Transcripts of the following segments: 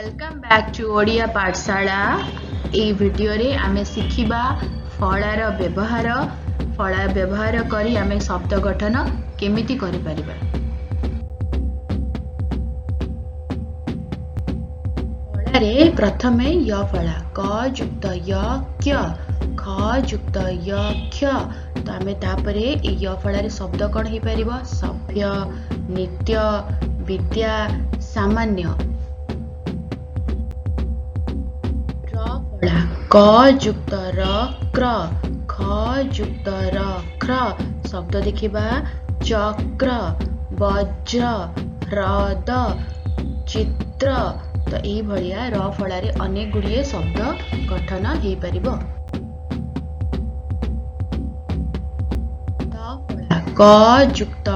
Welcome back to Odia पाठशाला। ए video रे आमे सिखिबा फळार व्यवहार करी आमे शब्द गठन केमिति करि परिबा। फळारे प्रथमे य फळा क युक्त य क्य ख युक्त य क्ष तो आमे तापरे ए य फळारे शब्द कोन हे परिबो सभ्य नित्य विद्या सामान्य। क युक्त र क्र ख युक्त र क्र शब्द देखिबा चक्र वज्र हृद चित्र तो यही भलिया र फलारे अनेक गुड़िए शब्द गठन हो परिबो। क युक्त ळ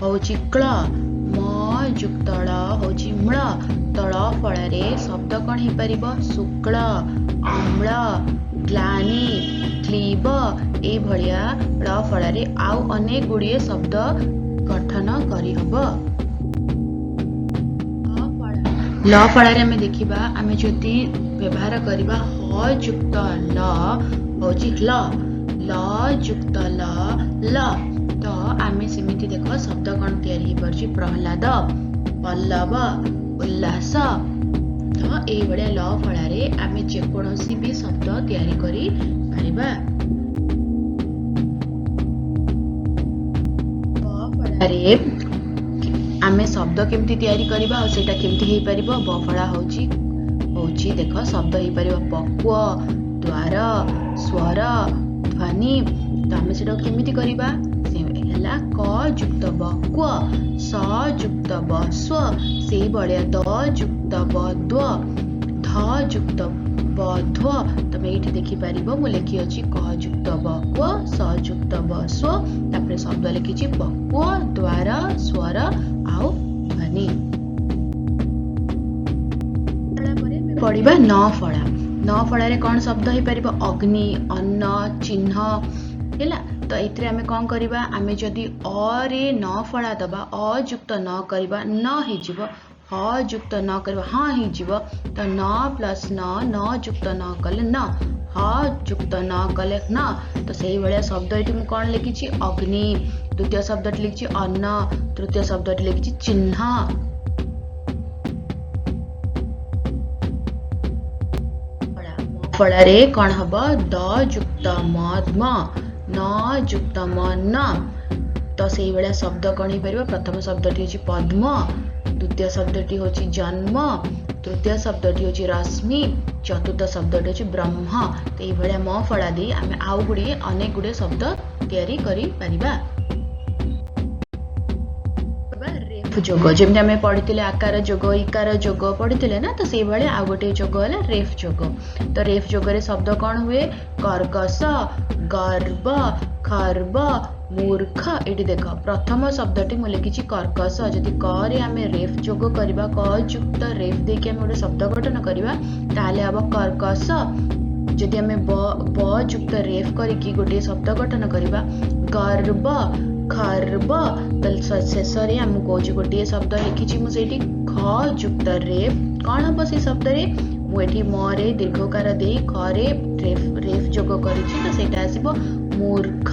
होची क्ल म युक्त ळ होची म्ल तळ फलारे शब्द कौन हो परिबो शुक्ल अम्ल ग्लानि क्लीब ए भलिया ळ फलारे आउ अनेक गुड़िए शब्द गठन करि हबो। ल फलारे आमे देखिबा आमे जति व्यवहार करिबा ह युक्त ल होची ल ल युक्त ल तो आमे सेमिति देखो शब्द कौन तैयारी हो परछि प्रहलाद पल्लव उल्लास तो ए बड़े ल फलारे आमे जेकोसी भी शब्द तैयारी करि परिबा। ब फलारे आमे शब्द केमति तैयारी करिबा और सेटा केमति हे परिबो। ब फला होची देखो शब्द हे परिबो पक्व द्वार स्वर ध्वनि तो आमे सेटा केमति करिबा ହେଲା क युक्त बक्व स युक्त बस्व से बड़िया द युक्त बद्व ध युक्त बध्व तमे एठी देखि परिबो मु लिखि अछि क युक्त बक्व स युक्त बस्व तापर शब्द लिखि छि पक्व द्वार स्वर आउ ध्वनि। परे मे पढिबा न फळा रे कोन शब्द हे परिबो अग्नि अन्न चिन्ह हैला तो एथरे आमे कोन करिबा आमे जदी अ रे न फळा दबा अ युक्त न करिबा न हे जिवो ह युक्त न करिबा ह हे जिवो तो न प्लस न युक्त न कले न ह युक्त न कले न तो सही भलिया शब्द एठी मु कोन लिखि छि अग्नि द्वितीय शब्द लिखि छि अन्न तृतीय शब्द लिखि छि चिन्ह। फळा रे कोन हबो द युक्त मद्म न युक्त मन तो से बेला शब्द कौन हो पार प्रथम शब्दटी होची पद्म द्वितीय शब्दटी होची जन्म तृतीय शब्दटी होची रश्मि चतुर्थ शब्दटी होची ब्रह्म तो ये भलिया म फळा दे आमे आउ गुडी अनेक गुडी शब्द तैयारी करि परिबा। रेफ जोग जेमते आमे पढितिले आकार जोग इकार जोग पढितिले ना तो से भलिया आ गोटे जोग होला रेफ जोग तो रेफ जोग रे शब्द कौन हुए कर्कश गर्व खर्व मूर्ख एटी देख प्रथम शब्दटी मु लिखि कर्कश जदि क रे आमे रेफ जोग करबा क युक्त रेफ देके आमे गोटे शब्द गठन करबा ताले अब कर्कश जदि आमे ब युक्त रेफ करिकि गोटे शब्द गठन करबा गर्व खर्व तल शेष रे आम को गोटे शब्द लिखि मु सेठी ख युक्त रेफ कौन हम से शब्द रे मुझे मरे दीर्घकार दे खरे रेफ जोग करिछि तो सेटा आसीबो मूर्ख।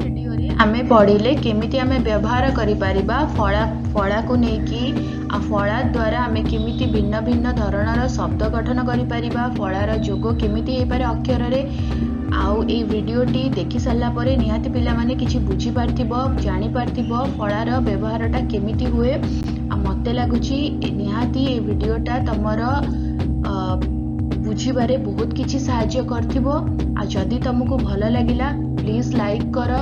वीडियो रे आमे पढिले केमिति आमे व्यवहार करि परिबा फळा को नेकी आ फळा द्वारा आमे केमिति भिन्न भिन्न धरणर शब्द गठन करि परिबा फळार जोग केमिति हे पारे अक्षर रे आउ ए वीडियोटी देखि सारला परे निहाती पिला माने किछि बुझी पारथिबो जानि पारथिबो फळार व्यवहारटा केमिति हुए आ मते लागुछि निहाती ए वीडियोटा तमर बुझिबारे बहुत किछि सहाय्य करथिबो आ जदि तुमको भलो लागिला प्लीज लाइक कर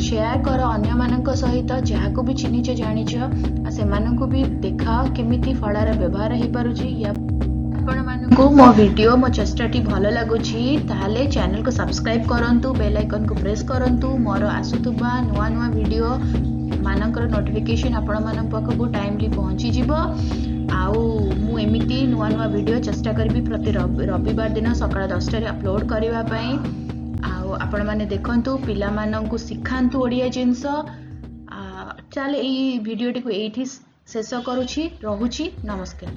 शेयर कर अन्य मानक सहित जहाको भी चिन्हिच जानिच आ सेमाननको भी देखा केमिति फळार व्यवहार हे पारुछि या आपण माननको मो वीडियो मो चेष्टाटी भलो लागुछि ताले चैनल को सब्सक्राइब करंतु बेल आइकन को प्रेस करंतु मोर आसुतबा नुवा नुवा वीडियो मानकर नोटिफिकेशन आपण मानक पाखकु टाइमली पहुंची जिवो आउ मु एमिति नुवा नुवा वीडियो चेष्टा करबी प्रति रविवार दिन सकाळ 10 रे अपलोड करिवा पई आउ आपण माने देखंतु पिला माननको सिखांतु ओडिया जिंस चले ई वीडियोटी को एठी ଶେଷ କରୁଛି, ରହୁଛି, ନମସ୍କାର।